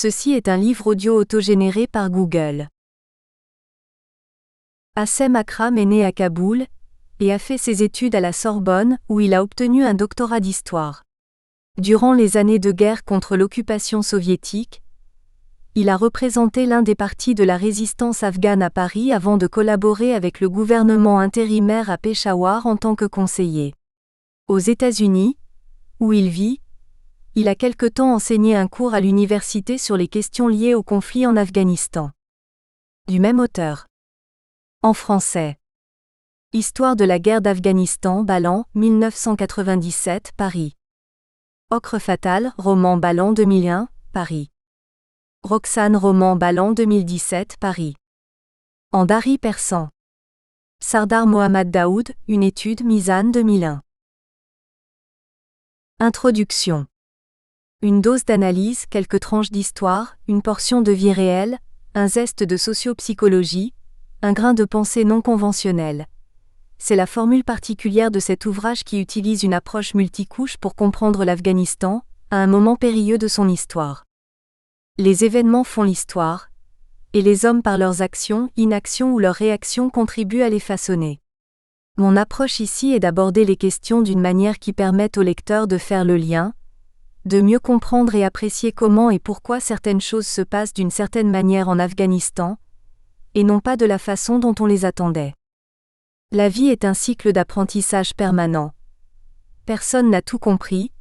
Ceci est un livre audio autogénéré par Google. Hassem Akram est né à Kaboul et a fait ses études à la Sorbonne, où il a obtenu un doctorat d'histoire. Durant les années de guerre contre l'occupation soviétique, il a représenté l'un des partis de la résistance afghane à Paris avant de collaborer avec le gouvernement intérimaire à Peshawar en tant que conseiller. Aux États-Unis, où il vit, il a quelque temps enseigné un cours à l'université sur les questions liées au conflit en Afghanistan. Du même auteur. En français. Histoire de la guerre d'Afghanistan, Ballan, 1997, Paris. Ocre fatal, roman Ballan 2001, Paris. Roxane, roman Ballan 2017, Paris. En dari persan. Sardar Mohammad Daoud, une étude Mizan 2001. Introduction. Une dose d'analyse, quelques tranches d'histoire, une portion de vie réelle, un zeste de sociopsychologie, un grain de pensée non conventionnelle. C'est la formule particulière de cet ouvrage qui utilise une approche multicouche pour comprendre l'Afghanistan, à un moment périlleux de son histoire. Les événements font l'histoire, et les hommes par leurs actions, inactions ou leurs réactions contribuent à les façonner. Mon approche ici est d'aborder les questions d'une manière qui permette au lecteur de faire le lien, de mieux comprendre et apprécier comment et pourquoi certaines choses se passent d'une certaine manière en Afghanistan, et non pas de la façon dont on les attendait. La vie est un cycle d'apprentissage permanent. Personne n'a tout compris,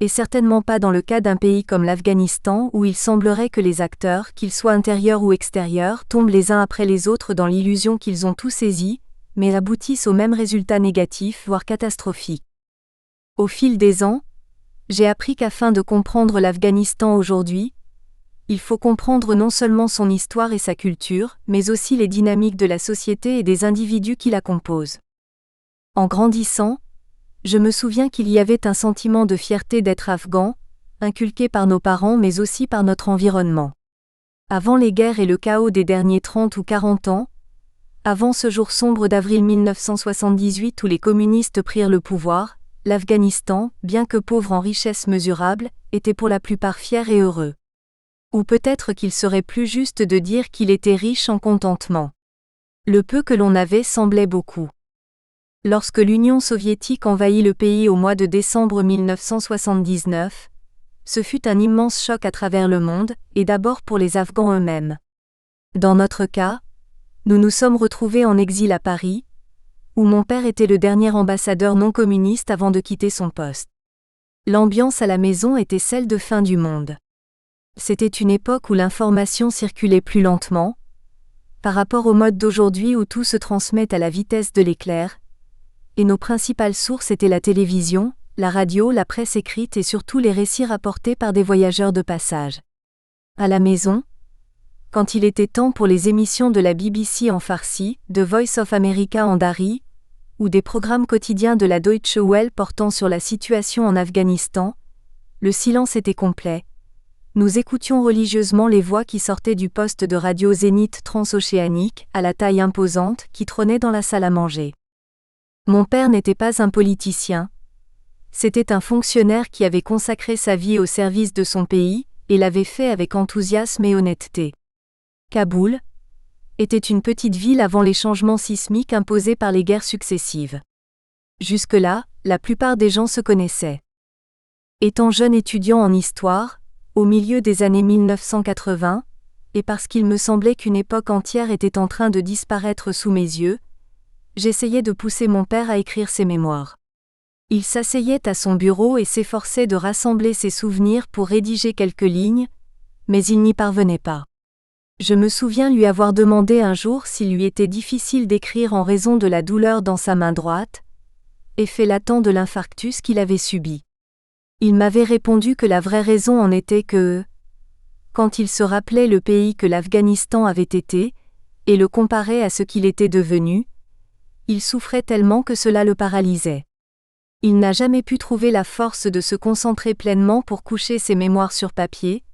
et certainement pas dans le cas d'un pays comme l'Afghanistan où il semblerait que les acteurs, qu'ils soient intérieurs ou extérieurs, tombent les uns après les autres dans l'illusion qu'ils ont tout saisi, mais aboutissent au même résultat négatif, voire catastrophique. Au fil des ans, j'ai appris qu'afin de comprendre l'Afghanistan aujourd'hui, il faut comprendre non seulement son histoire et sa culture, mais aussi les dynamiques de la société et des individus qui la composent. En grandissant, je me souviens qu'il y avait un sentiment de fierté d'être afghan, inculqué par nos parents mais aussi par notre environnement. Avant les guerres et le chaos des derniers 30 ou 40 ans, avant ce jour sombre d'avril 1978 où les communistes prirent le pouvoir, l'Afghanistan, bien que pauvre en richesses mesurables, était pour la plupart fier et heureux. Ou peut-être qu'il serait plus juste de dire qu'il était riche en contentement. Le peu que l'on avait semblait beaucoup. Lorsque l'Union soviétique envahit le pays au mois de décembre 1979, ce fut un immense choc à travers le monde, et d'abord pour les Afghans eux-mêmes. Dans notre cas, nous nous sommes retrouvés en exil à Paris, où mon père était le dernier ambassadeur non communiste avant de quitter son poste. L'ambiance à la maison était celle de fin du monde. C'était une époque où l'information circulait plus lentement, par rapport au mode d'aujourd'hui où tout se transmet à la vitesse de l'éclair, et nos principales sources étaient la télévision, la radio, la presse écrite et surtout les récits rapportés par des voyageurs de passage. À la maison, quand il était temps pour les émissions de la BBC en farsi, de Voice of America en dari, ou des programmes quotidiens de la Deutsche Welle portant sur la situation en Afghanistan, le silence était complet. Nous écoutions religieusement les voix qui sortaient du poste de radio Zénith transoceanique, à la taille imposante, qui trônait dans la salle à manger. Mon père n'était pas un politicien. C'était un fonctionnaire qui avait consacré sa vie au service de son pays, et l'avait fait avec enthousiasme et honnêteté. Kaboul était une petite ville avant les changements sismiques imposés par les guerres successives. Jusque-là, la plupart des gens se connaissaient. Étant jeune étudiant en histoire, au milieu des années 1980, et parce qu'il me semblait qu'une époque entière était en train de disparaître sous mes yeux, j'essayais de pousser mon père à écrire ses mémoires. Il s'asseyait à son bureau et s'efforçait de rassembler ses souvenirs pour rédiger quelques lignes, mais il n'y parvenait pas. Je me souviens lui avoir demandé un jour s'il lui était difficile d'écrire en raison de la douleur dans sa main droite, effet latent de l'infarctus qu'il avait subi. Il m'avait répondu que la vraie raison en était que, quand il se rappelait le pays que l'Afghanistan avait été, et le comparait à ce qu'il était devenu, il souffrait tellement que cela le paralysait. Il n'a jamais pu trouver la force de se concentrer pleinement pour coucher ses mémoires sur papier,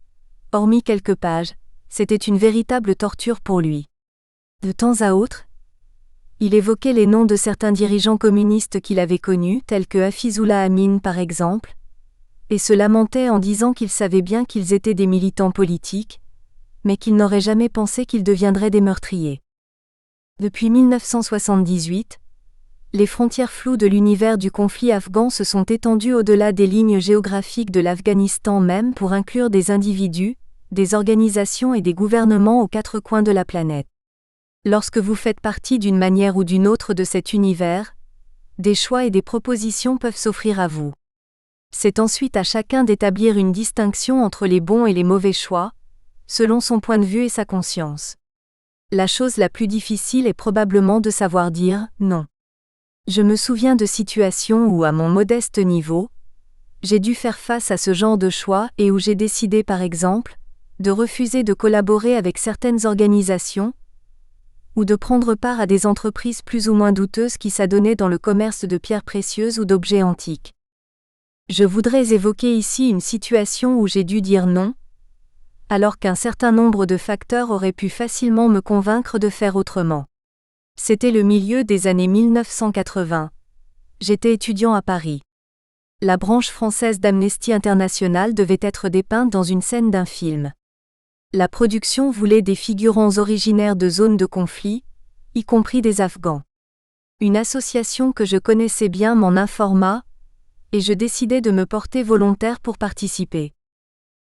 hormis quelques pages. C'était une véritable torture pour lui. De temps à autre, il évoquait les noms de certains dirigeants communistes qu'il avait connus, tels que Hafizullah Amin par exemple, et se lamentaient en disant qu'ils savaient bien qu'ils étaient des militants politiques, mais qu'ils n'auraient jamais pensé qu'ils deviendraient des meurtriers. Depuis 1978, les frontières floues de l'univers du conflit afghan se sont étendues au-delà des lignes géographiques de l'Afghanistan même pour inclure des individus, des organisations et des gouvernements aux quatre coins de la planète. Lorsque vous faites partie d'une manière ou d'une autre de cet univers, des choix et des propositions peuvent s'offrir à vous. C'est ensuite à chacun d'établir une distinction entre les bons et les mauvais choix, selon son point de vue et sa conscience. La chose la plus difficile est probablement de savoir dire « non ». Je me souviens de situations où, à mon modeste niveau, j'ai dû faire face à ce genre de choix et où j'ai décidé par exemple, de refuser de collaborer avec certaines organisations, ou de prendre part à des entreprises plus ou moins douteuses qui s'adonnaient dans le commerce de pierres précieuses ou d'objets antiques. Je voudrais évoquer ici une situation où j'ai dû dire non, alors qu'un certain nombre de facteurs auraient pu facilement me convaincre de faire autrement. C'était le milieu des années 1980. J'étais étudiant à Paris. La branche française d'Amnesty International devait être dépeinte dans une scène d'un film. La production voulait des figurants originaires de zones de conflit, y compris des Afghans. Une association que je connaissais bien m'en informa, et je décidai de me porter volontaire pour participer.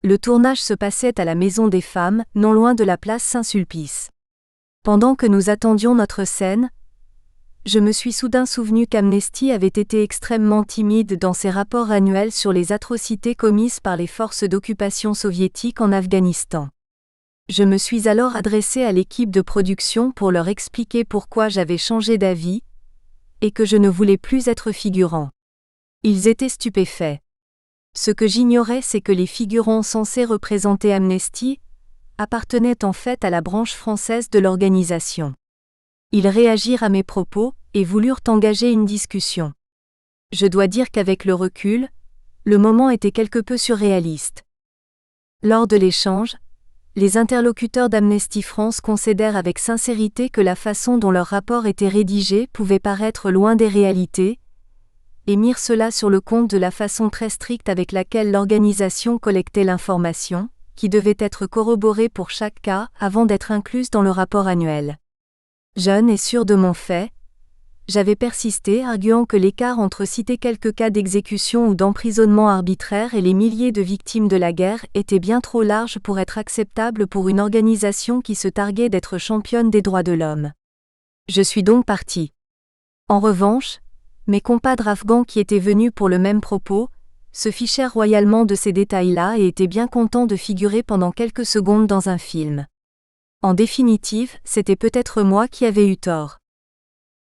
Le tournage se passait à la Maison des Femmes, non loin de la place Saint-Sulpice. Pendant que nous attendions notre scène, je me suis soudain souvenu qu'Amnesty avait été extrêmement timide dans ses rapports annuels sur les atrocités commises par les forces d'occupation soviétiques en Afghanistan. Je me suis alors adressé à l'équipe de production pour leur expliquer pourquoi j'avais changé d'avis, et que je ne voulais plus être figurant. Ils étaient stupéfaits. Ce que j'ignorais, c'est que les figurants censés représenter Amnesty appartenaient en fait à la branche française de l'organisation. Ils réagirent à mes propos et voulurent engager une discussion. Je dois dire qu'avec le recul, le moment était quelque peu surréaliste. Lors de l'échange, les interlocuteurs d'Amnesty France concédèrent avec sincérité que la façon dont leur rapport était rédigé pouvait paraître loin des réalités, et mirent cela sur le compte de la façon très stricte avec laquelle l'organisation collectait l'information, qui devait être corroborée pour chaque cas avant d'être incluse dans le rapport annuel. Jeune et sûr de mon fait, j'avais persisté arguant que l'écart entre citer quelques cas d'exécution ou d'emprisonnement arbitraire et les milliers de victimes de la guerre était bien trop large pour être acceptable pour une organisation qui se targuait d'être championne des droits de l'homme. Je suis donc parti. En revanche, mes compadres afghans qui étaient venus pour le même propos, se fichèrent royalement de ces détails-là et étaient bien contents de figurer pendant quelques secondes dans un film. En définitive, c'était peut-être moi qui avais eu tort.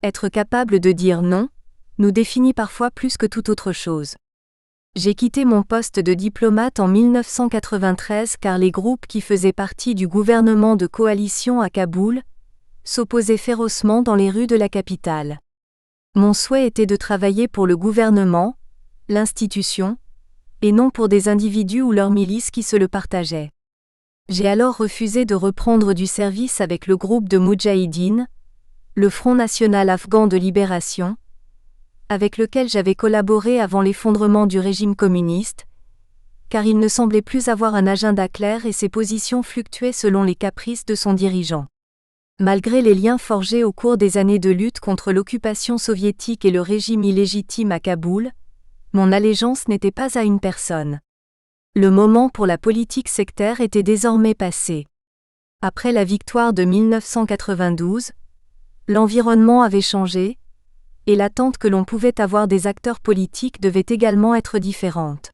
Être capable de dire non, nous définit parfois plus que toute autre chose. J'ai quitté mon poste de diplomate en 1993 car les groupes qui faisaient partie du gouvernement de coalition à Kaboul s'opposaient férocement dans les rues de la capitale. Mon souhait était de travailler pour le gouvernement, l'institution, et non pour des individus ou leurs milices qui se le partageaient. J'ai alors refusé de reprendre du service avec le groupe de Moudjahidine, le Front national afghan de libération, avec lequel j'avais collaboré avant l'effondrement du régime communiste, car il ne semblait plus avoir un agenda clair et ses positions fluctuaient selon les caprices de son dirigeant. Malgré les liens forgés au cours des années de lutte contre l'occupation soviétique et le régime illégitime à Kaboul, mon allégeance n'était pas à une personne. Le moment pour la politique sectaire était désormais passé. Après la victoire de 1992, l'environnement avait changé, et l'attente que l'on pouvait avoir des acteurs politiques devait également être différente.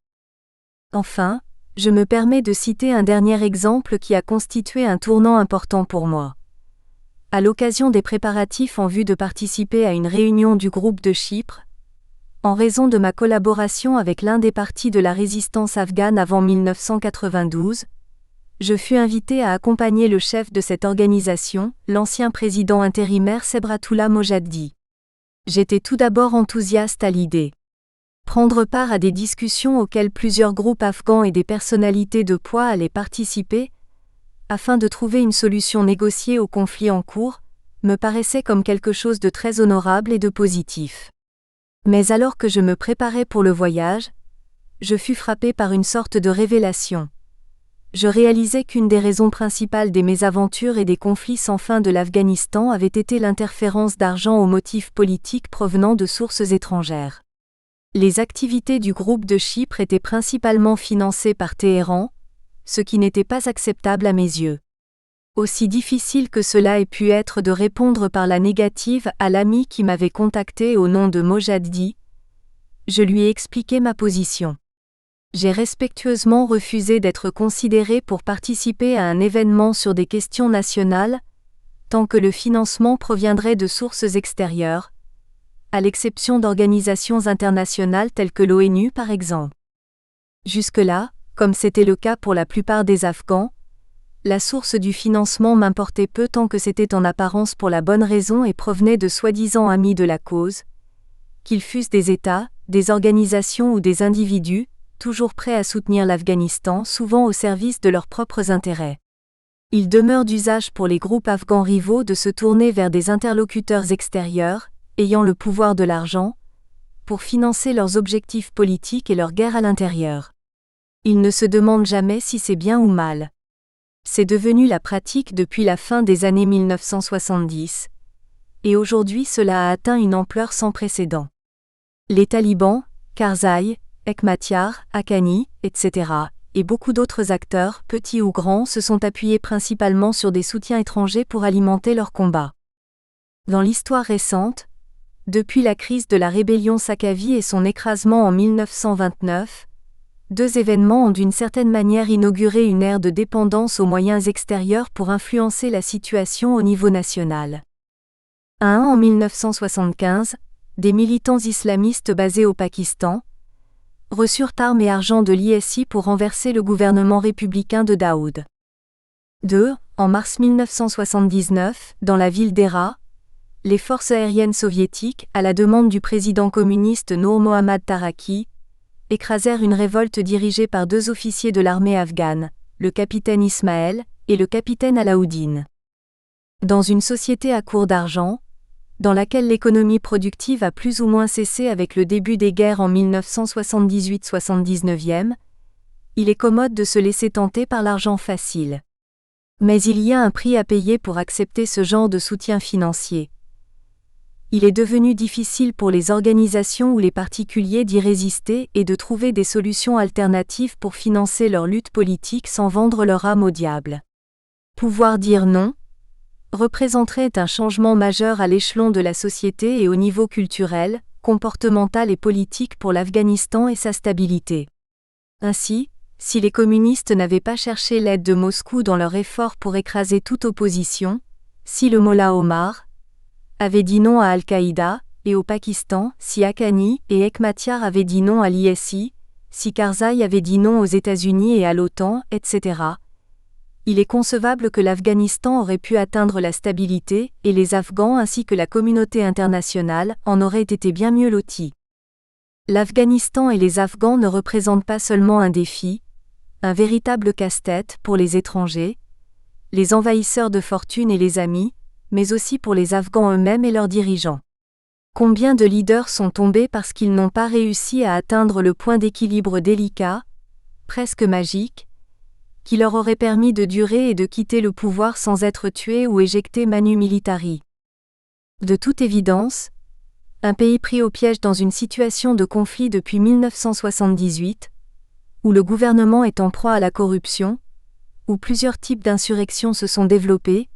Enfin, je me permets de citer un dernier exemple qui a constitué un tournant important pour moi. À l'occasion des préparatifs en vue de participer à une réunion du groupe de Chypre, en raison de ma collaboration avec l'un des partis de la résistance afghane avant 1992, je fus invité à accompagner le chef de cette organisation, l'ancien président intérimaire Sebratullah Mojaddi. J'étais tout d'abord enthousiaste à l'idée. Prendre part à des discussions auxquelles plusieurs groupes afghans et des personnalités de poids allaient participer, afin de trouver une solution négociée au conflit en cours, me paraissait comme quelque chose de très honorable et de positif. Mais alors que je me préparais pour le voyage, je fus frappé par une sorte de révélation. Je réalisais qu'une des raisons principales des mésaventures et des conflits sans fin de l'Afghanistan avait été l'interférence d'argent aux motifs politiques provenant de sources étrangères. Les activités du groupe de Chypre étaient principalement financées par Téhéran, ce qui n'était pas acceptable à mes yeux. Aussi difficile que cela ait pu être de répondre par la négative à l'ami qui m'avait contacté au nom de Mojaddi, je lui ai expliqué ma position. J'ai respectueusement refusé d'être considéré pour participer à un événement sur des questions nationales, tant que le financement proviendrait de sources extérieures, à l'exception d'organisations internationales telles que l'ONU par exemple. Jusque-là, comme c'était le cas pour la plupart des Afghans, la source du financement m'importait peu tant que c'était en apparence pour la bonne raison et provenait de soi-disant amis de la cause, qu'ils fussent des États, des organisations ou des individus, toujours prêts à soutenir l'Afghanistan, souvent au service de leurs propres intérêts. Il demeure d'usage pour les groupes afghans rivaux de se tourner vers des interlocuteurs extérieurs, ayant le pouvoir de l'argent, pour financer leurs objectifs politiques et leur guerre à l'intérieur. Ils ne se demandent jamais si c'est bien ou mal. C'est devenu la pratique depuis la fin des années 1970, et aujourd'hui cela a atteint une ampleur sans précédent. Les talibans, Karzai, Hekmatyar, Haqqani, etc., et beaucoup d'autres acteurs, petits ou grands, se sont appuyés principalement sur des soutiens étrangers pour alimenter leur combat. Dans l'histoire récente, depuis la crise de la rébellion Sakavi et son écrasement en 1929, deux événements ont d'une certaine manière inauguré une ère de dépendance aux moyens extérieurs pour influencer la situation au niveau national. En 1975, des militants islamistes basés au Pakistan reçurent armes et argent de l'ISI pour renverser le gouvernement républicain de Daoud. 2. En mars 1979, dans la ville d'Hérat, les forces aériennes soviétiques, à la demande du président communiste Nour Mohammad Taraki, écrasèrent une révolte dirigée par deux officiers de l'armée afghane, le capitaine Ismaël et le capitaine Alaoudine. Dans une société à court d'argent, dans laquelle l'économie productive a plus ou moins cessé avec le début des guerres en 1978-79, il est commode de se laisser tenter par l'argent facile. Mais il y a un prix à payer pour accepter ce genre de soutien financier. Il est devenu difficile pour les organisations ou les particuliers d'y résister et de trouver des solutions alternatives pour financer leur lutte politique sans vendre leur âme au diable. Pouvoir dire non représenterait un changement majeur à l'échelon de la société et au niveau culturel, comportemental et politique pour l'Afghanistan et sa stabilité. Ainsi, si les communistes n'avaient pas cherché l'aide de Moscou dans leur effort pour écraser toute opposition, si le Mollah Omar avait dit non à Al-Qaïda, et au Pakistan, si Haqqani et Hekmatyar avaient dit non à l'ISI, si Karzai avait dit non aux États-Unis et à l'OTAN, etc., il est concevable que l'Afghanistan aurait pu atteindre la stabilité, et les Afghans ainsi que la communauté internationale en auraient été bien mieux lotis. L'Afghanistan et les Afghans ne représentent pas seulement un défi, un véritable casse-tête pour les étrangers, les envahisseurs de fortune et les amis, mais aussi pour les Afghans eux-mêmes et leurs dirigeants. Combien de leaders sont tombés parce qu'ils n'ont pas réussi à atteindre le point d'équilibre délicat, presque magique, qui leur aurait permis de durer et de quitter le pouvoir sans être tués ou éjectés manu militari. De toute évidence, un pays pris au piège dans une situation de conflit depuis 1978, où le gouvernement est en proie à la corruption, où plusieurs types d'insurrections se sont développés,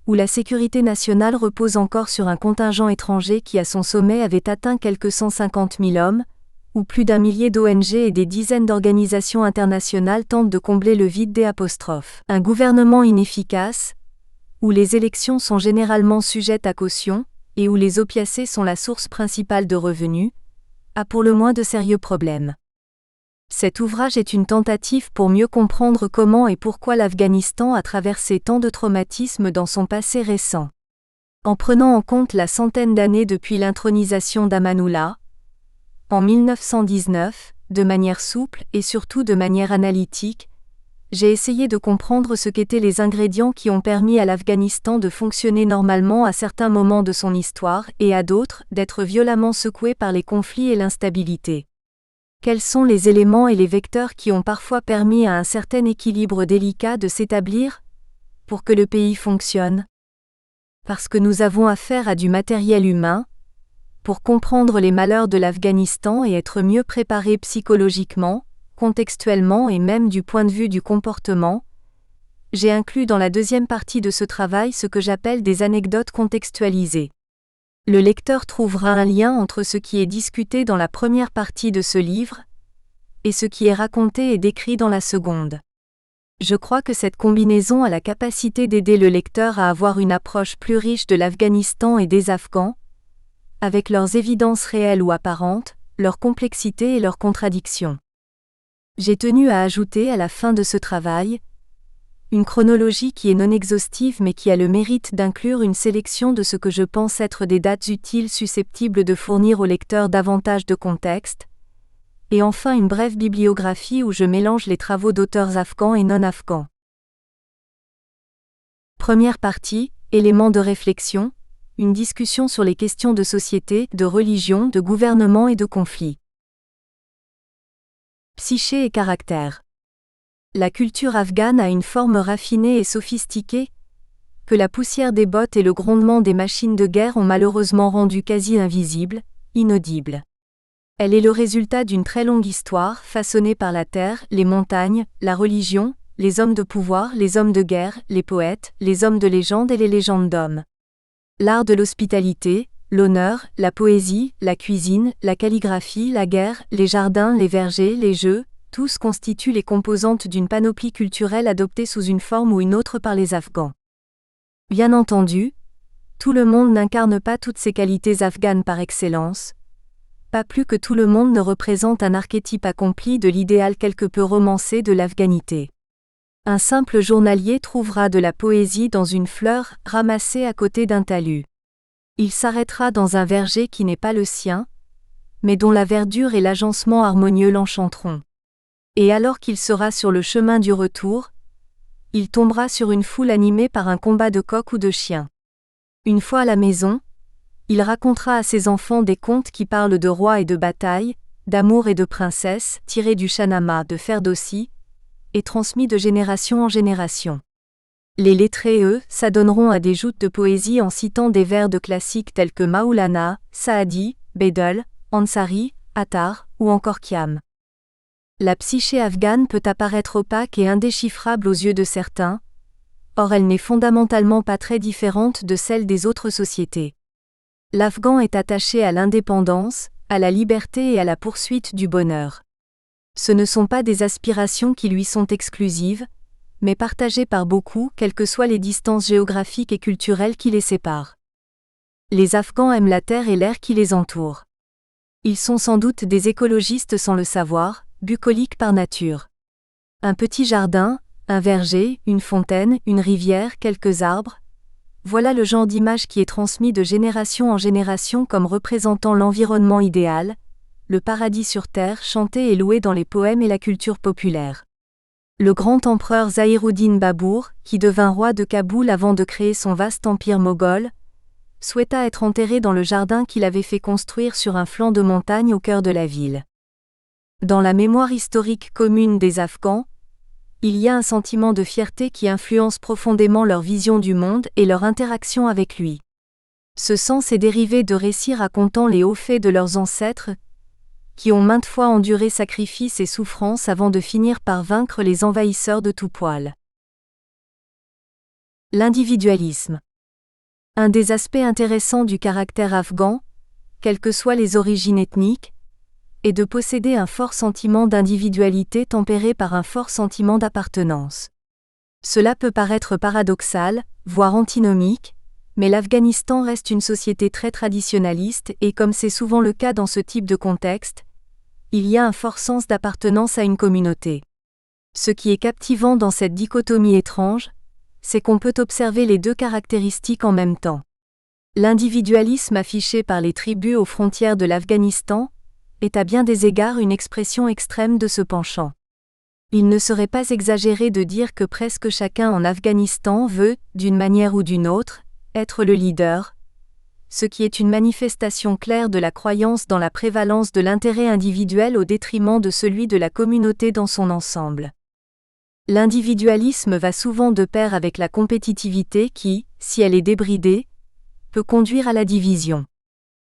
où la sécurité nationale repose encore sur un contingent étranger qui à son sommet avait atteint quelques 150 000 hommes, où plus d'1 millier d'ONG et des dizaines d'organisations internationales tentent de combler le vide des apostrophes. Un gouvernement inefficace, où les élections sont généralement sujettes à caution, et où les opiacés sont la source principale de revenus, a pour le moins de sérieux problèmes. Cet ouvrage est une tentative pour mieux comprendre comment et pourquoi l'Afghanistan a traversé tant de traumatismes dans son passé récent. En prenant en compte la centaine d'années depuis l'intronisation d'Amanullah, en 1919, de manière souple et surtout de manière analytique, j'ai essayé de comprendre ce qu'étaient les ingrédients qui ont permis à l'Afghanistan de fonctionner normalement à certains moments de son histoire et à d'autres d'être violemment secoué par les conflits et l'instabilité. Quels sont les éléments et les vecteurs qui ont parfois permis à un certain équilibre délicat de s'établir pour que le pays fonctionne? Parce que nous avons affaire à du matériel humain, pour comprendre les malheurs de l'Afghanistan et être mieux préparés psychologiquement, contextuellement et même du point de vue du comportement, j'ai inclus dans la deuxième partie de ce travail ce que j'appelle des anecdotes contextualisées. Le lecteur trouvera un lien entre ce qui est discuté dans la première partie de ce livre et ce qui est raconté et décrit dans la seconde. Je crois que cette combinaison a la capacité d'aider le lecteur à avoir une approche plus riche de l'Afghanistan et des Afghans, avec leurs évidences réelles ou apparentes, leur complexité et leurs contradictions. J'ai tenu à ajouter à la fin de ce travail une chronologie qui est non exhaustive mais qui a le mérite d'inclure une sélection de ce que je pense être des dates utiles susceptibles de fournir au lecteur davantage de contexte, et enfin une brève bibliographie où je mélange les travaux d'auteurs afghans et non-afghans. Première partie, éléments de réflexion, une discussion sur les questions de société, de religion, de gouvernement et de conflit. Psyché et caractère. La culture afghane a une forme raffinée et sophistiquée, que la poussière des bottes et le grondement des machines de guerre ont malheureusement rendu quasi invisible, inaudible. Elle est le résultat d'une très longue histoire façonnée par la terre, les montagnes, la religion, les hommes de pouvoir, les hommes de guerre, les poètes, les hommes de légende et les légendes d'hommes. L'art de l'hospitalité, l'honneur, la poésie, la cuisine, la calligraphie, la guerre, les jardins, les vergers, les jeux, tous constituent les composantes d'une panoplie culturelle adoptée sous une forme ou une autre par les Afghans. Bien entendu, tout le monde n'incarne pas toutes ces qualités afghanes par excellence, pas plus que tout le monde ne représente un archétype accompli de l'idéal quelque peu romancé de l'afghanité. Un simple journalier trouvera de la poésie dans une fleur ramassée à côté d'un talus. Il s'arrêtera dans un verger qui n'est pas le sien, mais dont la verdure et l'agencement harmonieux l'enchanteront. Et alors qu'il sera sur le chemin du retour, il tombera sur une foule animée par un combat de coqs ou de chiens. Une fois à la maison, il racontera à ses enfants des contes qui parlent de rois et de batailles, d'amour et de princesses, tirés du Shahnameh de Ferdowsi, et transmis de génération en génération. Les lettrés, eux, s'adonneront à des joutes de poésie en citant des vers de classiques tels que Maulana, Saadi, Bedel, Ansari, Attar, ou encore Kiam. La psyché afghane peut apparaître opaque et indéchiffrable aux yeux de certains, or elle n'est fondamentalement pas très différente de celle des autres sociétés. L'Afghan est attaché à l'indépendance, à la liberté et à la poursuite du bonheur. Ce ne sont pas des aspirations qui lui sont exclusives, mais partagées par beaucoup, quelles que soient les distances géographiques et culturelles qui les séparent. Les Afghans aiment la terre et l'air qui les entoure. Ils sont sans doute des écologistes sans le savoir, bucoliques par nature. Un petit jardin, un verger, une fontaine, une rivière, quelques arbres, voilà le genre d'image qui est transmis de génération en génération comme représentant l'environnement idéal, le paradis sur terre chanté et loué dans les poèmes et la culture populaire. Le grand empereur Zahiruddin Babour, qui devint roi de Kaboul avant de créer son vaste empire moghol, souhaita être enterré dans le jardin qu'il avait fait construire sur un flanc de montagne au cœur de la ville. Dans la mémoire historique commune des Afghans, il y a un sentiment de fierté qui influence profondément leur vision du monde et leur interaction avec lui. Ce sens est dérivé de récits racontant les hauts faits de leurs ancêtres, qui ont maintes fois enduré sacrifices et souffrances avant de finir par vaincre les envahisseurs de tout poil. L'individualisme. Un des aspects intéressants du caractère afghan, quelles que soient les origines ethniques, est de posséder un fort sentiment d'individualité tempéré par un fort sentiment d'appartenance. Cela peut paraître paradoxal, voire antinomique, mais l'Afghanistan reste une société très traditionnaliste et comme c'est souvent le cas dans ce type de contexte, il y a un fort sens d'appartenance à une communauté. Ce qui est captivant dans cette dichotomie étrange, c'est qu'on peut observer les deux caractéristiques en même temps. L'individualisme affiché par les tribus aux frontières de l'Afghanistan est à bien des égards une expression extrême de ce penchant. Il ne serait pas exagéré de dire que presque chacun en Afghanistan veut, d'une manière ou d'une autre, être le leader, ce qui est une manifestation claire de la croyance dans la prévalence de l'intérêt individuel au détriment de celui de la communauté dans son ensemble. L'individualisme va souvent de pair avec la compétitivité qui, si elle est débridée, peut conduire à la division.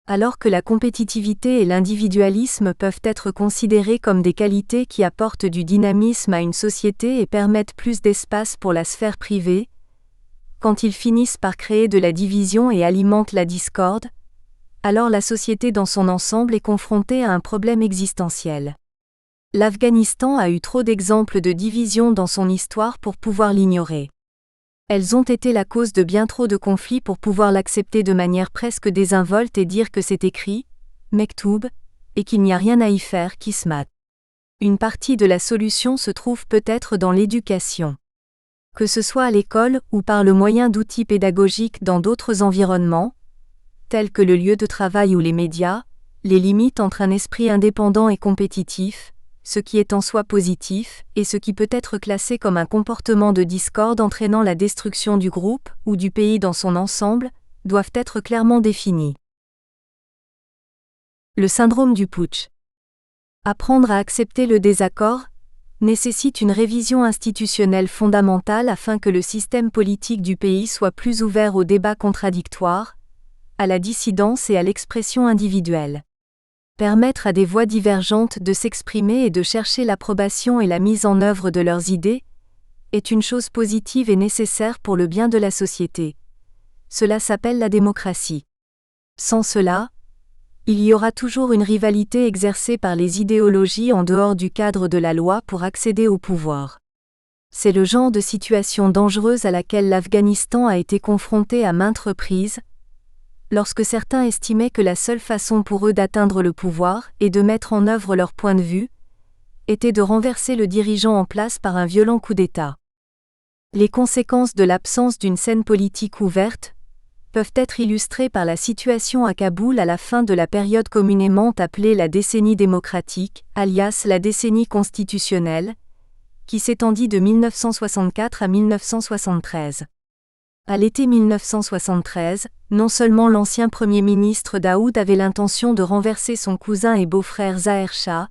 Alors que la compétitivité et l'individualisme peuvent être considérés comme des qualités qui apportent du dynamisme à une société et permettent plus d'espace pour la sphère privée, quand ils finissent par créer de la division et alimentent la discorde, alors la société dans son ensemble est confrontée à un problème existentiel. L'Afghanistan a eu trop d'exemples de division dans son histoire pour pouvoir l'ignorer. Elles ont été la cause de bien trop de conflits pour pouvoir l'accepter de manière presque désinvolte et dire que c'est écrit, Mektoub, et qu'il n'y a rien à y faire, Kismat. Une partie de la solution se trouve peut-être dans l'éducation. Que ce soit à l'école ou par le moyen d'outils pédagogiques dans d'autres environnements, tels que le lieu de travail ou les médias, les limites entre un esprit indépendant et compétitif, ce qui est en soi positif, et ce qui peut être classé comme un comportement de discorde entraînant la destruction du groupe ou du pays dans son ensemble, doivent être clairement définis. Le syndrome du putsch. Apprendre à accepter le désaccord nécessite une révision institutionnelle fondamentale afin que le système politique du pays soit plus ouvert aux débats contradictoires, à la dissidence et à l'expression individuelle. Permettre à des voix divergentes de s'exprimer et de chercher l'approbation et la mise en œuvre de leurs idées est une chose positive et nécessaire pour le bien de la société. Cela s'appelle la démocratie. Sans cela, il y aura toujours une rivalité exercée par les idéologies en dehors du cadre de la loi pour accéder au pouvoir. C'est le genre de situation dangereuse à laquelle l'Afghanistan a été confronté à maintes reprises, lorsque certains estimaient que la seule façon pour eux d'atteindre le pouvoir et de mettre en œuvre leur point de vue était de renverser le dirigeant en place par un violent coup d'État. Les conséquences de l'absence d'une scène politique ouverte peuvent être illustrées par la situation à Kaboul à la fin de la période communément appelée la décennie démocratique, alias la décennie constitutionnelle, qui s'étendit de 1964 à 1973. À l'été 1973, non seulement l'ancien Premier ministre Daoud avait l'intention de renverser son cousin et beau-frère Zahir Shah,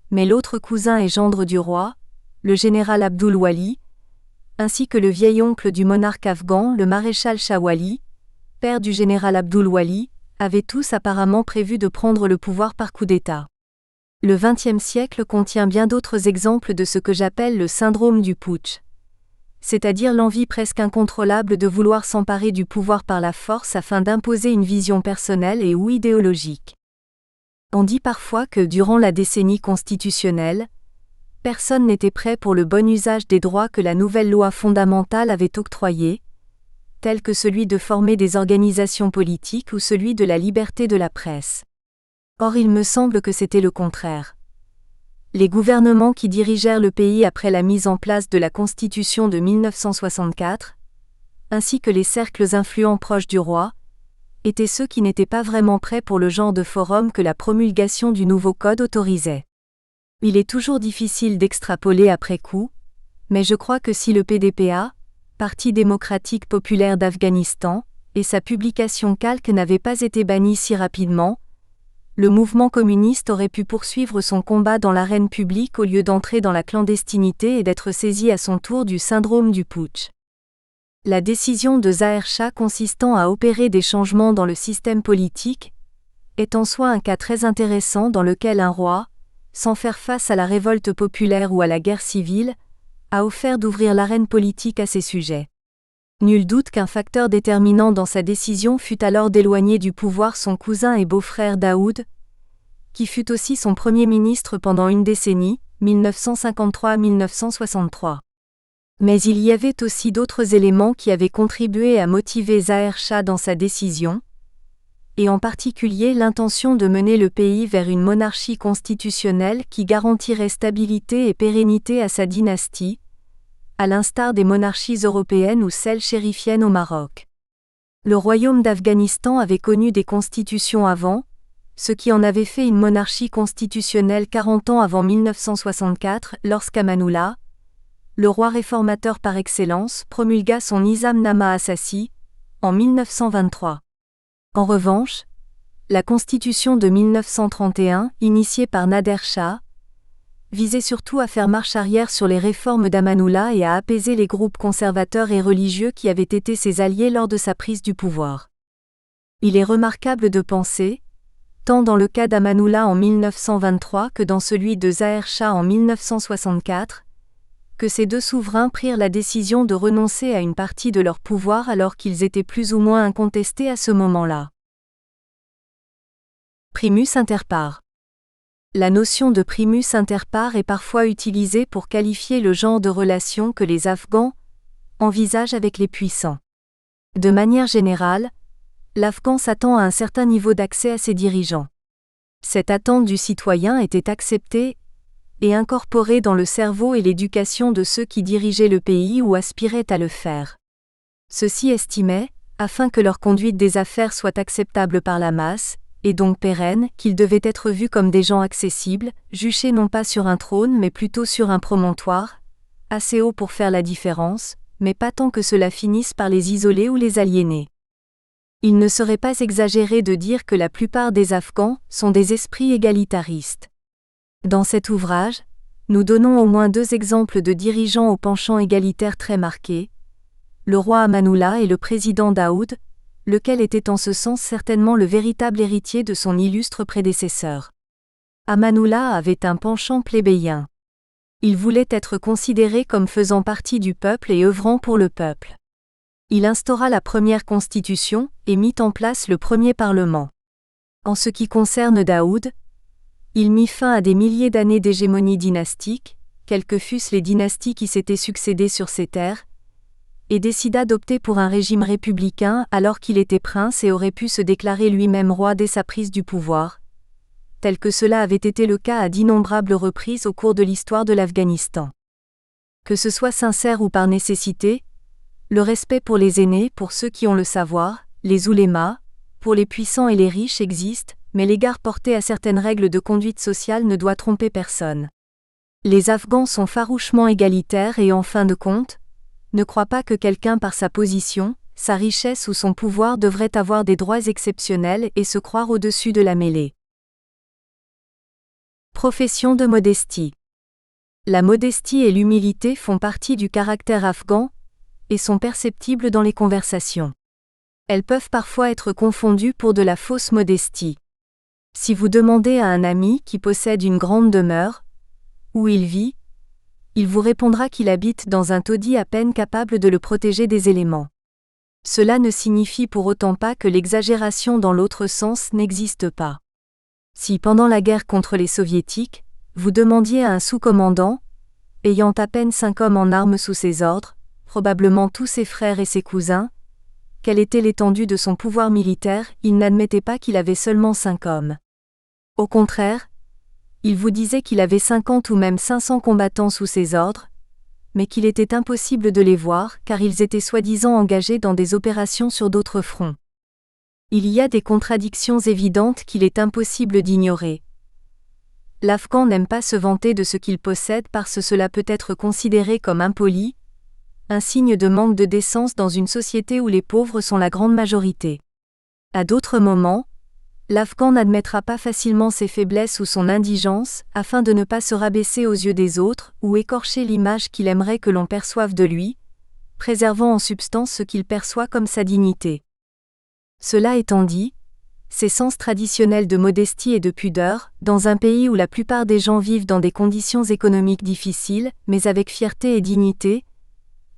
mais l'autre cousin et gendre du roi, le général Abdul Wali, ainsi que le vieil oncle du monarque afghan, le maréchal Shah Wali, père du général Abdul Wali, avaient tous apparemment prévu de prendre le pouvoir par coup d'État. Le XXe siècle contient bien d'autres exemples de ce que j'appelle le syndrome du putsch, c'est-à-dire l'envie presque incontrôlable de vouloir s'emparer du pouvoir par la force afin d'imposer une vision personnelle et ou idéologique. On dit parfois que durant la décennie constitutionnelle, personne n'était prêt pour le bon usage des droits que la nouvelle loi fondamentale avait octroyés, tels que celui de former des organisations politiques ou celui de la liberté de la presse. Or il me semble que c'était le contraire. Les gouvernements qui dirigèrent le pays après la mise en place de la Constitution de 1964, ainsi que les cercles influents proches du roi, étaient ceux qui n'étaient pas vraiment prêts pour le genre de forum que la promulgation du nouveau code autorisait. Il est toujours difficile d'extrapoler après coup, mais je crois que si le PDPA, Parti démocratique populaire d'Afghanistan, et sa publication Calque n'avaient pas été bannis si rapidement, le mouvement communiste aurait pu poursuivre son combat dans l'arène publique au lieu d'entrer dans la clandestinité et d'être saisi à son tour du syndrome du putsch. La décision de Zahir Shah consistant à opérer des changements dans le système politique est en soi un cas très intéressant dans lequel un roi, sans faire face à la révolte populaire ou à la guerre civile, a offert d'ouvrir l'arène politique à ces sujets. Nul doute qu'un facteur déterminant dans sa décision fut alors d'éloigner du pouvoir son cousin et beau-frère Daoud, qui fut aussi son premier ministre pendant une décennie, 1953-1963. Mais il y avait aussi d'autres éléments qui avaient contribué à motiver Zahir Shah dans sa décision, et en particulier l'intention de mener le pays vers une monarchie constitutionnelle qui garantirait stabilité et pérennité à sa dynastie, à l'instar des monarchies européennes ou celles chérifiennes au Maroc. Le royaume d'Afghanistan avait connu des constitutions avant, ce qui en avait fait une monarchie constitutionnelle 40 ans avant 1964, lorsqu'Amanullah, le roi réformateur par excellence, promulgua son Nizam-Nama Asasi, en 1923. En revanche, la constitution de 1931, initiée par Nader Shah, visait surtout à faire marche arrière sur les réformes d'Amanullah et à apaiser les groupes conservateurs et religieux qui avaient été ses alliés lors de sa prise du pouvoir. Il est remarquable de penser, tant dans le cas d'Amanullah en 1923 que dans celui de Zahir Shah en 1964, que ces deux souverains prirent la décision de renoncer à une partie de leur pouvoir alors qu'ils étaient plus ou moins incontestés à ce moment-là. Primus inter pares. La notion de primus inter pares est parfois utilisée pour qualifier le genre de relation que les Afghans envisagent avec les puissants. De manière générale, l'Afghan s'attend à un certain niveau d'accès à ses dirigeants. Cette attente du citoyen était acceptée et incorporée dans le cerveau et l'éducation de ceux qui dirigeaient le pays ou aspiraient à le faire. Ceux-ci estimaient, afin que leur conduite des affaires soit acceptable par la masse, et donc pérenne, qu'ils devaient être vus comme des gens accessibles, juchés non pas sur un trône mais plutôt sur un promontoire, assez haut pour faire la différence, mais pas tant que cela finisse par les isoler ou les aliéner. Il ne serait pas exagéré de dire que la plupart des Afghans sont des esprits égalitaristes. Dans cet ouvrage, nous donnons au moins 2 exemples de dirigeants au penchant égalitaire très marqué, le roi Amanullah et le président Daoud, lequel était en ce sens certainement le véritable héritier de son illustre prédécesseur. Amanullah avait un penchant plébéien. Il voulait être considéré comme faisant partie du peuple et œuvrant pour le peuple. Il instaura la première constitution et mit en place le premier parlement. En ce qui concerne Daoud, il mit fin à des milliers d'années d'hégémonie dynastique, quelles que fussent les dynasties qui s'étaient succédées sur ces terres, et décida d'opter pour un régime républicain alors qu'il était prince et aurait pu se déclarer lui-même roi dès sa prise du pouvoir, tel que cela avait été le cas à d'innombrables reprises au cours de l'histoire de l'Afghanistan. Que ce soit sincère ou par nécessité, le respect pour les aînés, pour ceux qui ont le savoir, les oulémas, pour les puissants et les riches existe, mais l'égard porté à certaines règles de conduite sociale ne doit tromper personne. Les Afghans sont farouchement égalitaires et en fin de compte, ne croient pas que quelqu'un par sa position, sa richesse ou son pouvoir devrait avoir des droits exceptionnels et se croire au-dessus de la mêlée. Profession de modestie. La modestie et l'humilité font partie du caractère afghan et sont perceptibles dans les conversations. Elles peuvent parfois être confondues pour de la fausse modestie. Si vous demandez à un ami qui possède une grande demeure, où il vit, il vous répondra qu'il habite dans un taudis à peine capable de le protéger des éléments. Cela ne signifie pour autant pas que l'exagération dans l'autre sens n'existe pas. Si pendant la guerre contre les soviétiques, vous demandiez à un sous-commandant, ayant à peine 5 hommes en armes sous ses ordres, probablement tous ses frères et ses cousins, quelle était l'étendue de son pouvoir militaire, il n'admettait pas qu'il avait seulement 5 hommes. Au contraire, il vous disait qu'il avait 50 ou même 500 combattants sous ses ordres, mais qu'il était impossible de les voir car ils étaient soi-disant engagés dans des opérations sur d'autres fronts. Il y a des contradictions évidentes qu'il est impossible d'ignorer. L'Afghan n'aime pas se vanter de ce qu'il possède parce que cela peut être considéré comme impoli, un signe de manque de décence dans une société où les pauvres sont la grande majorité. À d'autres moments, l'Afghan n'admettra pas facilement ses faiblesses ou son indigence, afin de ne pas se rabaisser aux yeux des autres ou écorcher l'image qu'il aimerait que l'on perçoive de lui, préservant en substance ce qu'il perçoit comme sa dignité. Cela étant dit, ces sens traditionnels de modestie et de pudeur, dans un pays où la plupart des gens vivent dans des conditions économiques difficiles, mais avec fierté et dignité,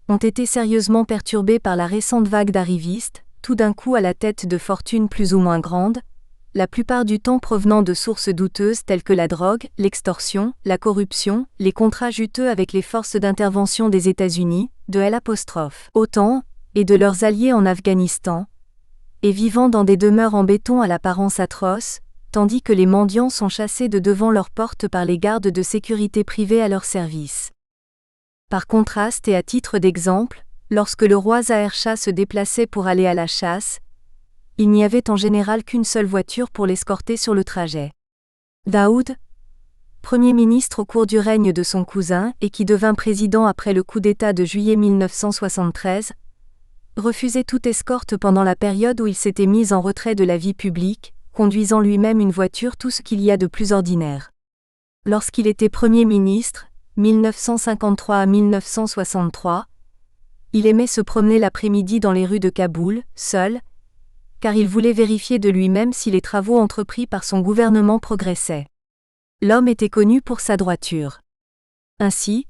ont été sérieusement perturbés par la récente vague d'arrivistes, tout d'un coup à la tête de fortunes plus ou moins grandes, la plupart du temps provenant de sources douteuses telles que la drogue, l'extorsion, la corruption, les contrats juteux avec les forces d'intervention des États-Unis, de l'OTAN, et de leurs alliés en Afghanistan, et vivant dans des demeures en béton à l'apparence atroce, tandis que les mendiants sont chassés de devant leurs portes par les gardes de sécurité privés à leur service. Par contraste et à titre d'exemple, lorsque le roi Zahir Shah se déplaçait pour aller à la chasse, il n'y avait en général qu'une seule voiture pour l'escorter sur le trajet. Daoud, Premier ministre au cours du règne de son cousin et qui devint président après le coup d'État de juillet 1973, refusait toute escorte pendant la période où il s'était mis en retrait de la vie publique, conduisant lui-même une voiture, tout ce qu'il y a de plus ordinaire. Lorsqu'il était Premier ministre, 1953 à 1963, il aimait se promener l'après-midi dans les rues de Kaboul, seul, car il voulait vérifier de lui-même si les travaux entrepris par son gouvernement progressaient. L'homme était connu pour sa droiture. Ainsi,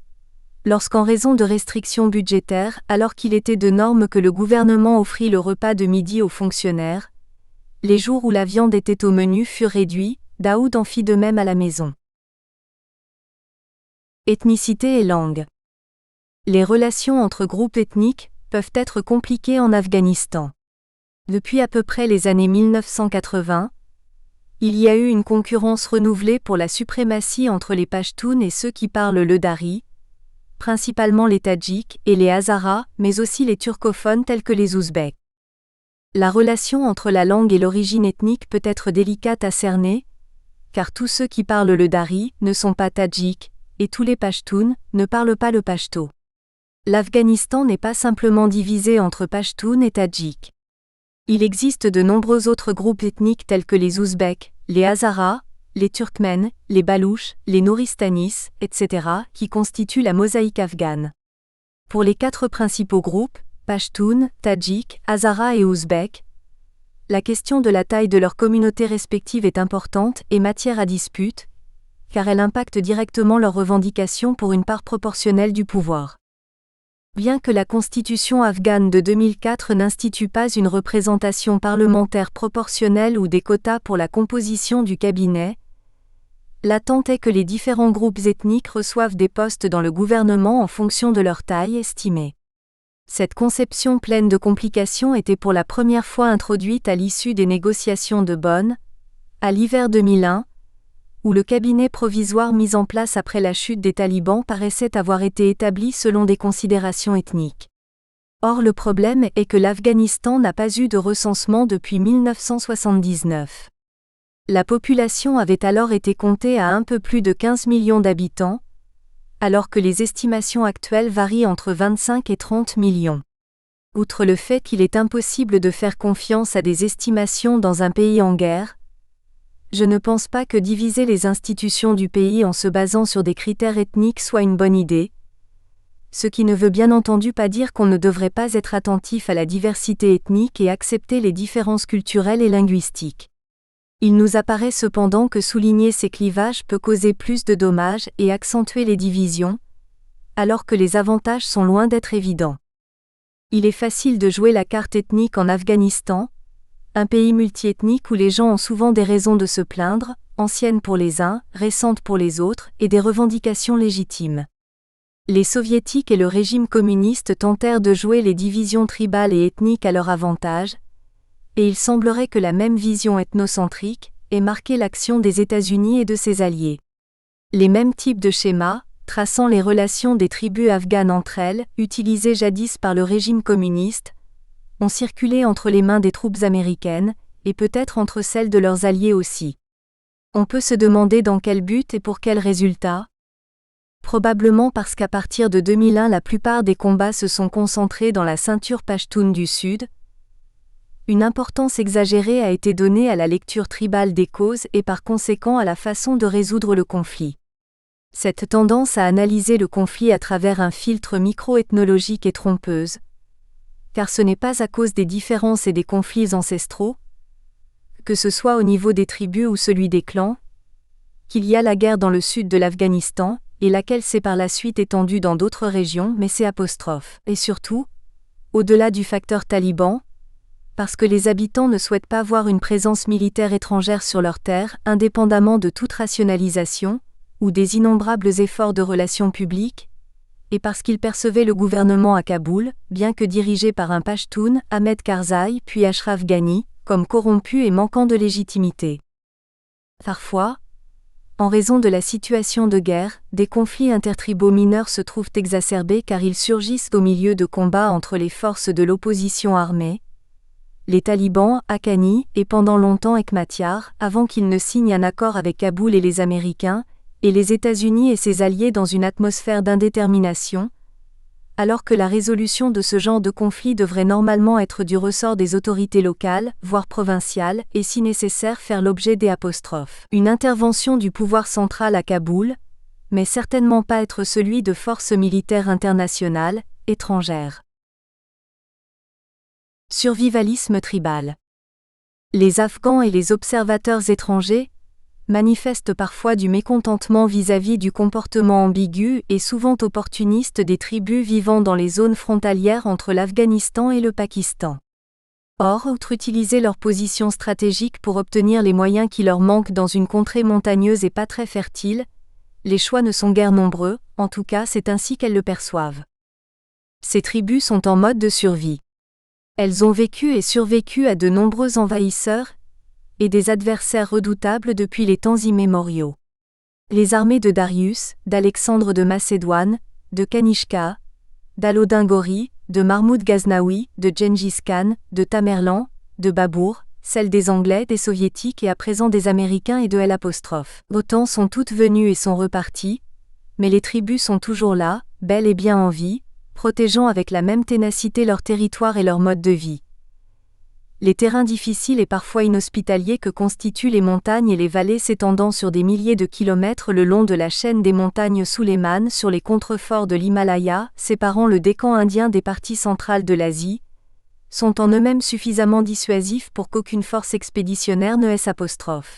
lorsqu'en raison de restrictions budgétaires, alors qu'il était de norme que le gouvernement offrit le repas de midi aux fonctionnaires, les jours où la viande était au menu furent réduits, Daoud en fit de même à la maison. Ethnicité et langue. Les relations entre groupes ethniques peuvent être compliquées en Afghanistan. Depuis à peu près les années 1980, il y a eu une concurrence renouvelée pour la suprématie entre les Pashtuns et ceux qui parlent le dari, principalement les Tadjiks et les Hazaras, mais aussi les turcophones tels que les Ouzbeks. La relation entre la langue et l'origine ethnique peut être délicate à cerner, car tous ceux qui parlent le dari ne sont pas Tadjiks, et tous les Pashtuns ne parlent pas le pashto. L'Afghanistan n'est pas simplement divisé entre Pashtuns et Tadjiks. Il existe de nombreux autres groupes ethniques tels que les Ouzbeks, les Hazaras, les Turkmènes, les Balouches, les Nouristanis, etc., qui constituent la mosaïque afghane. Pour les 4 principaux groupes, Pashtuns, Tadjiks, Hazaras et Ouzbeks, la question de la taille de leurs communautés respectives est importante et matière à dispute, car elle impacte directement leurs revendications pour une part proportionnelle du pouvoir. Bien que la constitution afghane de 2004 n'institue pas une représentation parlementaire proportionnelle ou des quotas pour la composition du cabinet, l'attente est que les différents groupes ethniques reçoivent des postes dans le gouvernement en fonction de leur taille estimée. Cette conception pleine de complications était pour la première fois introduite à l'issue des négociations de Bonn, à l'hiver 2001, où le cabinet provisoire mis en place après la chute des talibans paraissait avoir été établi selon des considérations ethniques. Or le problème est que l'Afghanistan n'a pas eu de recensement depuis 1979. La population avait alors été comptée à un peu plus de 15 millions d'habitants, alors que les estimations actuelles varient entre 25 et 30 millions. Outre le fait qu'il est impossible de faire confiance à des estimations dans un pays en guerre, je ne pense pas que diviser les institutions du pays en se basant sur des critères ethniques soit une bonne idée, ce qui ne veut bien entendu pas dire qu'on ne devrait pas être attentif à la diversité ethnique et accepter les différences culturelles et linguistiques. Il nous apparaît cependant que souligner ces clivages peut causer plus de dommages et accentuer les divisions, alors que les avantages sont loin d'être évidents. Il est facile de jouer la carte ethnique en Afghanistan, un pays multiethnique où les gens ont souvent des raisons de se plaindre, anciennes pour les uns, récentes pour les autres, et des revendications légitimes. Les soviétiques et le régime communiste tentèrent de jouer les divisions tribales et ethniques à leur avantage, et il semblerait que la même vision ethnocentrique ait marqué l'action des États-Unis et de ses alliés. Les mêmes types de schémas, traçant les relations des tribus afghanes entre elles, utilisés jadis par le régime communiste, ont circulé entre les mains des troupes américaines, et peut-être entre celles de leurs alliés aussi. On peut se demander dans quel but et pour quel résultat. Probablement parce qu'à partir de 2001 la plupart des combats se sont concentrés dans la ceinture pachtoune du Sud. Une importance exagérée a été donnée à la lecture tribale des causes et par conséquent à la façon de résoudre le conflit. Cette tendance à analyser le conflit à travers un filtre micro-ethnologique est trompeuse, car ce n'est pas à cause des différences et des conflits ancestraux, que ce soit au niveau des tribus ou celui des clans, qu'il y a la guerre dans le sud de l'Afghanistan, et laquelle s'est par la suite étendue dans d'autres régions, mais c'est apostrophe. Et surtout, au-delà du facteur taliban, parce que les habitants ne souhaitent pas voir une présence militaire étrangère sur leurs terres, indépendamment de toute rationalisation, ou des innombrables efforts de relations publiques, et parce qu'ils percevaient le gouvernement à Kaboul, bien que dirigé par un Pashtun, Ahmed Karzai puis Ashraf Ghani, comme corrompu et manquant de légitimité. Parfois, en raison de la situation de guerre, des conflits intertribaux mineurs se trouvent exacerbés car ils surgissent au milieu de combats entre les forces de l'opposition armée, les talibans, Haqqani, et pendant longtemps Hekmatyar, avant qu'ils ne signent un accord avec Kaboul et les Américains, et les États-Unis et ses alliés dans une atmosphère d'indétermination, alors que la résolution de ce genre de conflit devrait normalement être du ressort des autorités locales, voire provinciales, et si nécessaire faire l'objet des apostrophes. Une intervention du pouvoir central à Kaboul, mais certainement pas être celui de forces militaires internationales, étrangères. Survivalisme tribal. Les Afghans et les observateurs étrangers manifestent parfois du mécontentement vis-à-vis du comportement ambigu et souvent opportuniste des tribus vivant dans les zones frontalières entre l'Afghanistan et le Pakistan. Or, outre utiliser leur position stratégique pour obtenir les moyens qui leur manquent dans une contrée montagneuse et pas très fertile, les choix ne sont guère nombreux, en tout cas c'est ainsi qu'elles le perçoivent. Ces tribus sont en mode de survie. Elles ont vécu et survécu à de nombreux envahisseurs et des adversaires redoutables depuis les temps immémoriaux. Les armées de Darius, d'Alexandre de Macédoine, de Kanishka, d'Alodin-Gori, de Mahmoud Ghaznaoui, de Gengis Khan, de Tamerlan, de Babour, celles des Anglais, des Soviétiques et à présent des Américains et de L'. Autant sont toutes venues et sont reparties, mais les tribus sont toujours là, belles et bien en vie, protégeant avec la même ténacité leur territoire et leur mode de vie. Les terrains difficiles et parfois inhospitaliers que constituent les montagnes et les vallées s'étendant sur des milliers de kilomètres le long de la chaîne des montagnes Suleiman sur les contreforts de l'Himalaya, séparant le Décan indien des parties centrales de l'Asie, sont en eux-mêmes suffisamment dissuasifs pour qu'aucune force expéditionnaire ne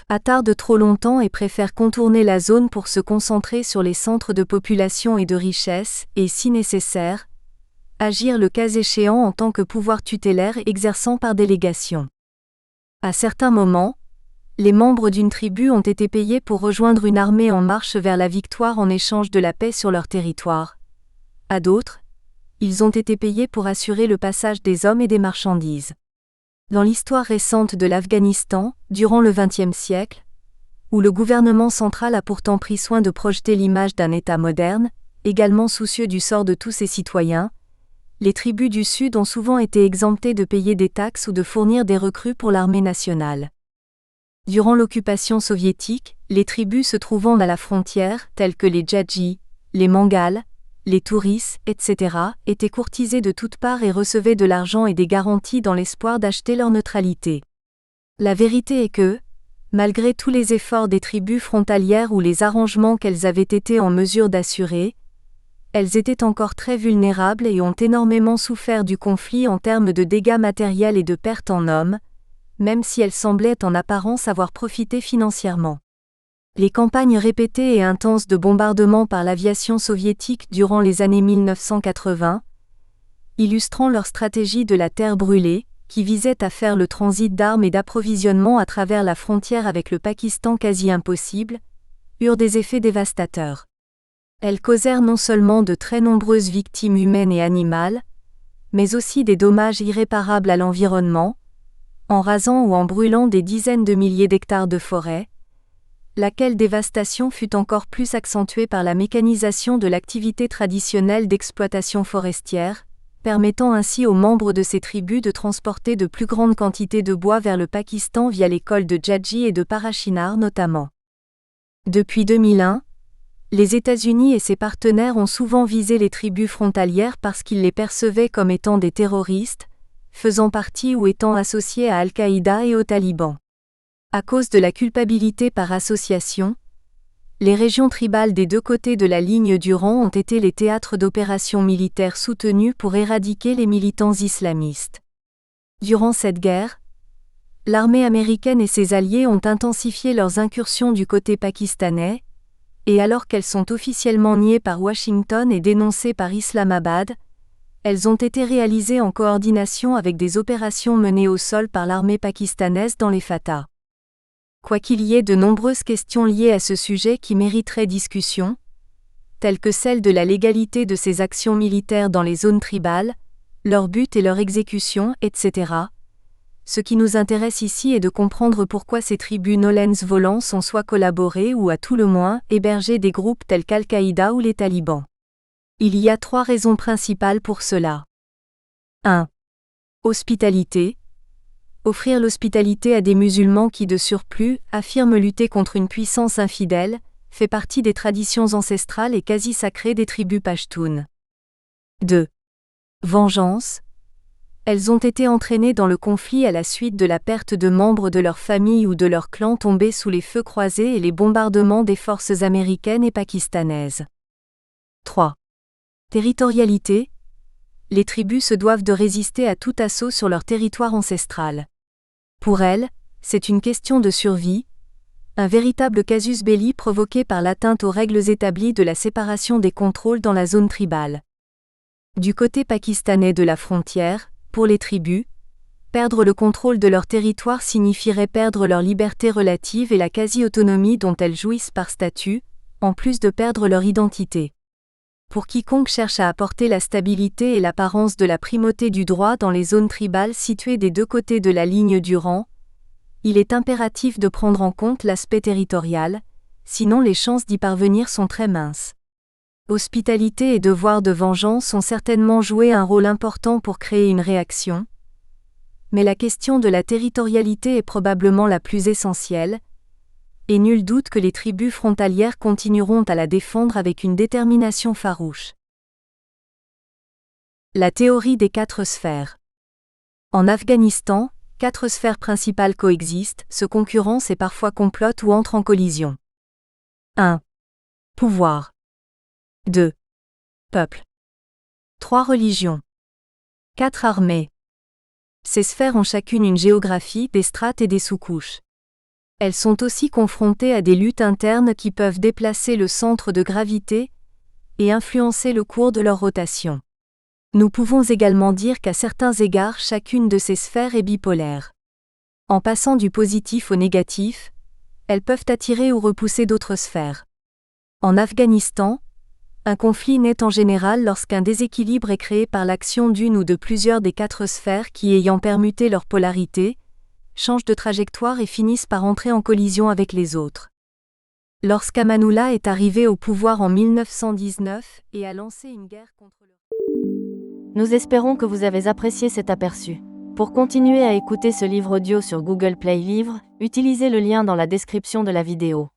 attarde trop longtemps et préfère contourner la zone pour se concentrer sur les centres de population et de richesse, et si nécessaire, agir le cas échéant en tant que pouvoir tutélaire exerçant par délégation. À certains moments, les membres d'une tribu ont été payés pour rejoindre une armée en marche vers la victoire en échange de la paix sur leur territoire. À d'autres, ils ont été payés pour assurer le passage des hommes et des marchandises. Dans l'histoire récente de l'Afghanistan, durant le XXe siècle, où le gouvernement central a pourtant pris soin de projeter l'image d'un État moderne, également soucieux du sort de tous ses citoyens, les tribus du Sud ont souvent été exemptées de payer des taxes ou de fournir des recrues pour l'armée nationale. Durant l'occupation soviétique, les tribus se trouvant à la frontière, telles que les Djadji, les Mangals, les Touris, etc., étaient courtisés de toutes parts et recevaient de l'argent et des garanties dans l'espoir d'acheter leur neutralité. La vérité est que, malgré tous les efforts des tribus frontalières ou les arrangements qu'elles avaient été en mesure d'assurer, elles étaient encore très vulnérables et ont énormément souffert du conflit en termes de dégâts matériels et de pertes en hommes, même si elles semblaient en apparence avoir profité financièrement. Les campagnes répétées et intenses de bombardement par l'aviation soviétique durant les années 1980, illustrant leur stratégie de la terre brûlée, qui visait à faire le transit d'armes et d'approvisionnement à travers la frontière avec le Pakistan quasi impossible, eurent des effets dévastateurs. Elles causèrent non seulement de très nombreuses victimes humaines et animales, mais aussi des dommages irréparables à l'environnement, en rasant ou en brûlant des dizaines de milliers d'hectares de forêt, laquelle dévastation fut encore plus accentuée par la mécanisation de l'activité traditionnelle d'exploitation forestière, permettant ainsi aux membres de ces tribus de transporter de plus grandes quantités de bois vers le Pakistan via les cols de Djadji et de Parachinar notamment. Depuis 2001, les États-Unis et ses partenaires ont souvent visé les tribus frontalières parce qu'ils les percevaient comme étant des terroristes, faisant partie ou étant associés à Al-Qaïda et aux talibans. À cause de la culpabilité par association, les régions tribales des deux côtés de la ligne du rang ont été les théâtres d'opérations militaires soutenues pour éradiquer les militants islamistes. Durant cette guerre, l'armée américaine et ses alliés ont intensifié leurs incursions du côté pakistanais, et alors qu'elles sont officiellement niées par Washington et dénoncées par Islamabad, elles ont été réalisées en coordination avec des opérations menées au sol par l'armée pakistanaise dans les Fatah. Quoiqu'il y ait de nombreuses questions liées à ce sujet qui mériteraient discussion, telles que celle de la légalité de ces actions militaires dans les zones tribales, leur but et leur exécution, etc., ce qui nous intéresse ici est de comprendre pourquoi ces tribus nolens volants sont soit collaborées ou à tout le moins hébergées des groupes tels qu'Al-Qaïda ou les talibans. Il y a 3 raisons principales pour cela. 1. Hospitalité. Offrir l'hospitalité à des musulmans qui de surplus affirment lutter contre une puissance infidèle, fait partie des traditions ancestrales et quasi sacrées des tribus pashtunes. 2. Vengeance. Elles ont été entraînées dans le conflit à la suite de la perte de membres de leur famille ou de leur clan tombés sous les feux croisés et les bombardements des forces américaines et pakistanaises. 3. Territorialité. Les tribus se doivent de résister à tout assaut sur leur territoire ancestral. Pour elles, c'est une question de survie, un véritable casus belli provoqué par l'atteinte aux règles établies de la séparation des contrôles dans la zone tribale. Du côté pakistanais de la frontière, pour les tribus, perdre le contrôle de leur territoire signifierait perdre leur liberté relative et la quasi-autonomie dont elles jouissent par statut, en plus de perdre leur identité. Pour quiconque cherche à apporter la stabilité et l'apparence de la primauté du droit dans les zones tribales situées des deux côtés de la ligne du rang, il est impératif de prendre en compte l'aspect territorial, sinon les chances d'y parvenir sont très minces. Hospitalité et devoir de vengeance ont certainement joué un rôle important pour créer une réaction, mais la question de la territorialité est probablement la plus essentielle, et nul doute que les tribus frontalières continueront à la défendre avec une détermination farouche. La théorie des 4 sphères. En Afghanistan, 4 sphères principales coexistent, se concurrencent et parfois complotent ou entrent en collision. 1. Pouvoir. 2. Peuple. 3. Religion. 4. Armée. Ces sphères ont chacune une géographie, des strates et des sous-couches. Elles sont aussi confrontées à des luttes internes qui peuvent déplacer le centre de gravité et influencer le cours de leur rotation. Nous pouvons également dire qu'à certains égards chacune de ces sphères est bipolaire. En passant du positif au négatif, elles peuvent attirer ou repousser d'autres sphères. En Afghanistan, un conflit naît en général lorsqu'un déséquilibre est créé par l'action d'une ou de plusieurs des 4 sphères qui, ayant permuté leur polarité, changent de trajectoire et finissent par entrer en collision avec les autres. Lorsqu'Amanullah est arrivé au pouvoir en 1919 et a lancé une guerre contre le... Nous espérons que vous avez apprécié cet aperçu. Pour continuer à écouter ce livre audio sur Google Play Livres, utilisez le lien dans la description de la vidéo.